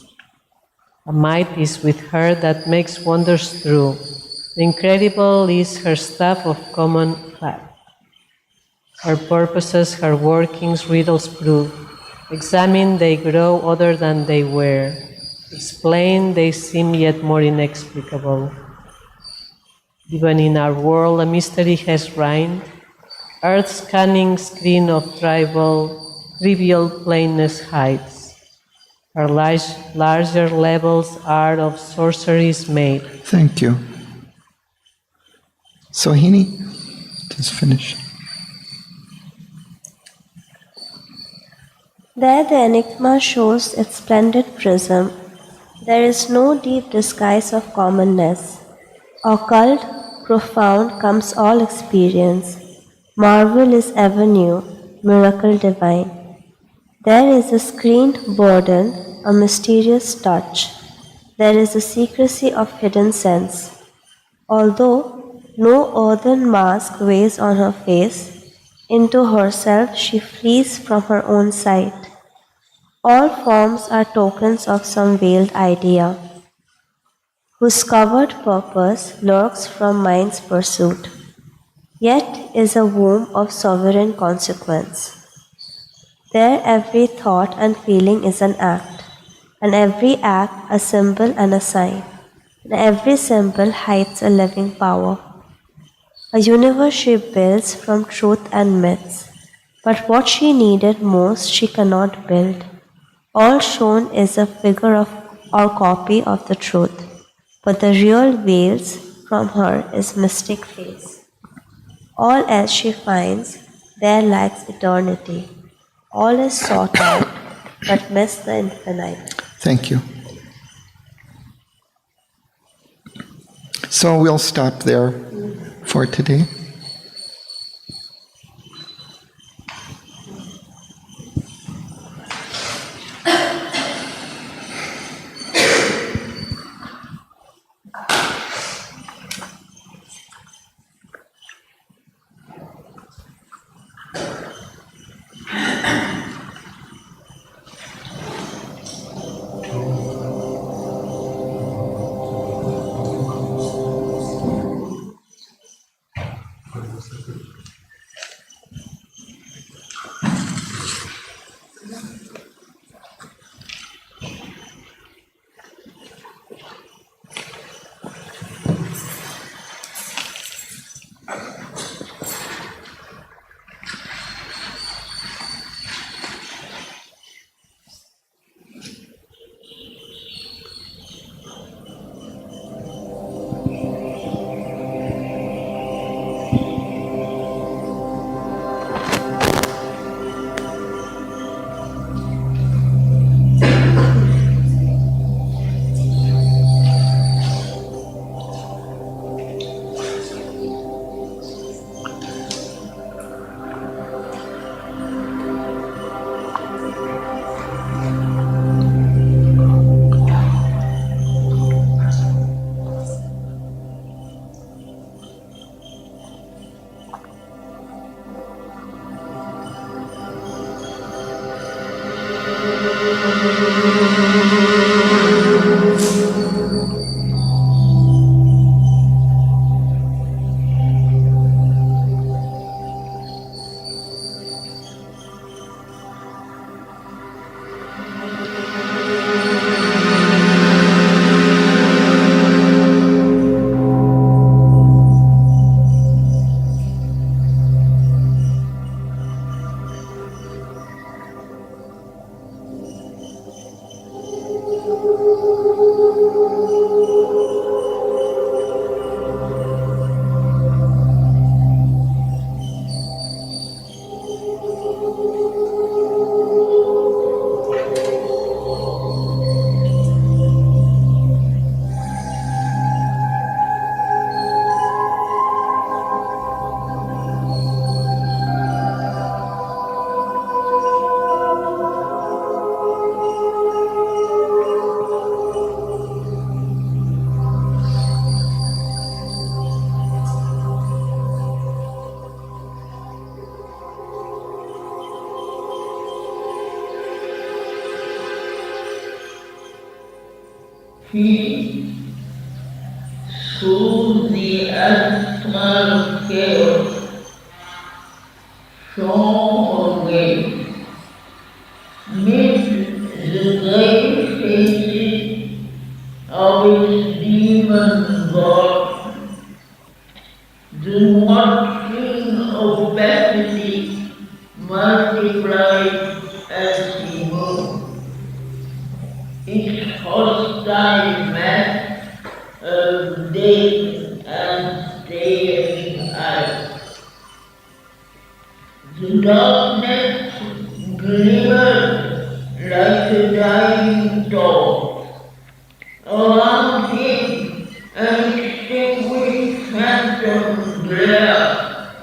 A might is with her that makes wonders true. The incredible is her staff of common fact. Her purposes, her workings, riddles prove. Examine, they grow other than they were. Explain, they seem yet more inexplicable. Even in our world, a mystery has reigned. Earth's cunning screen of trivial plainness hides. Her larger levels are of sorceries made.
Thank you. Sohini, just finish.
There the enigma shows its splendid prism. There is no deep disguise of commonness. Occult, profound comes all experience. Marvel is ever new, miracle divine. There is a screened burden, a mysterious touch. There is a secrecy of hidden sense. Although no earthen mask weighs on her face, into herself she flees from her own sight. All forms are tokens of some veiled idea, whose covered purpose lurks from mind's pursuit, yet is a womb of sovereign consequence. There every thought and feeling is an act, and every act a symbol and a sign, and every symbol hides a living power. A universe she builds from truth and myths, but what she needed most she cannot build. All shown is a figure of or copy of the truth, but the real veils from her is mystic face. All else she finds, there lacks eternity. All is sought out, but miss the infinite.
Thank you. So we'll stop there for today.
He, through the astral chaos, saw away mid the grey faces of his demon god, the watching opacity multiplied as he moved. Its hostile mass of dead and staring eyes. The darkness glimmered like a dying torch. Around him, an extinguished phantom glare.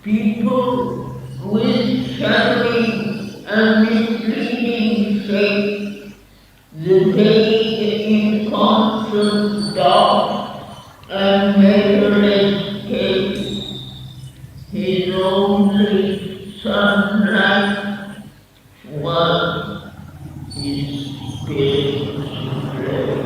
People with shadowy and misleading shapes, the vague, inconstant dark and measureless chaos, his only sunlight was his spirit's flame.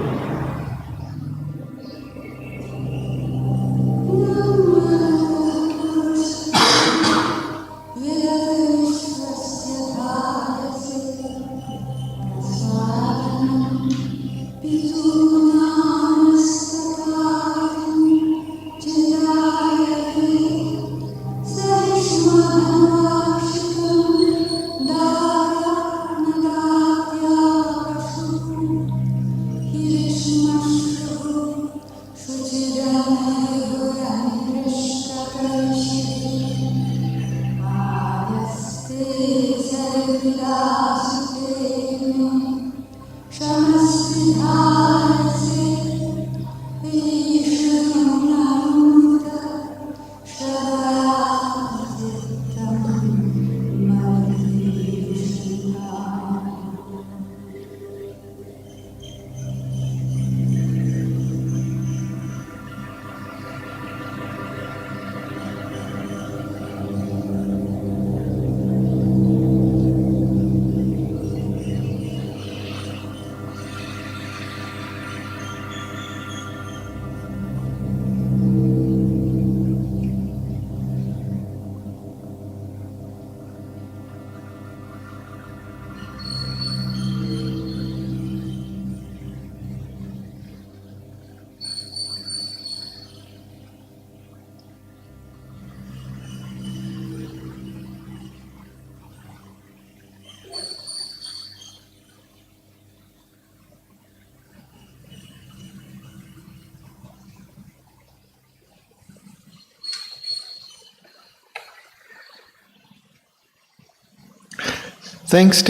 Thanks to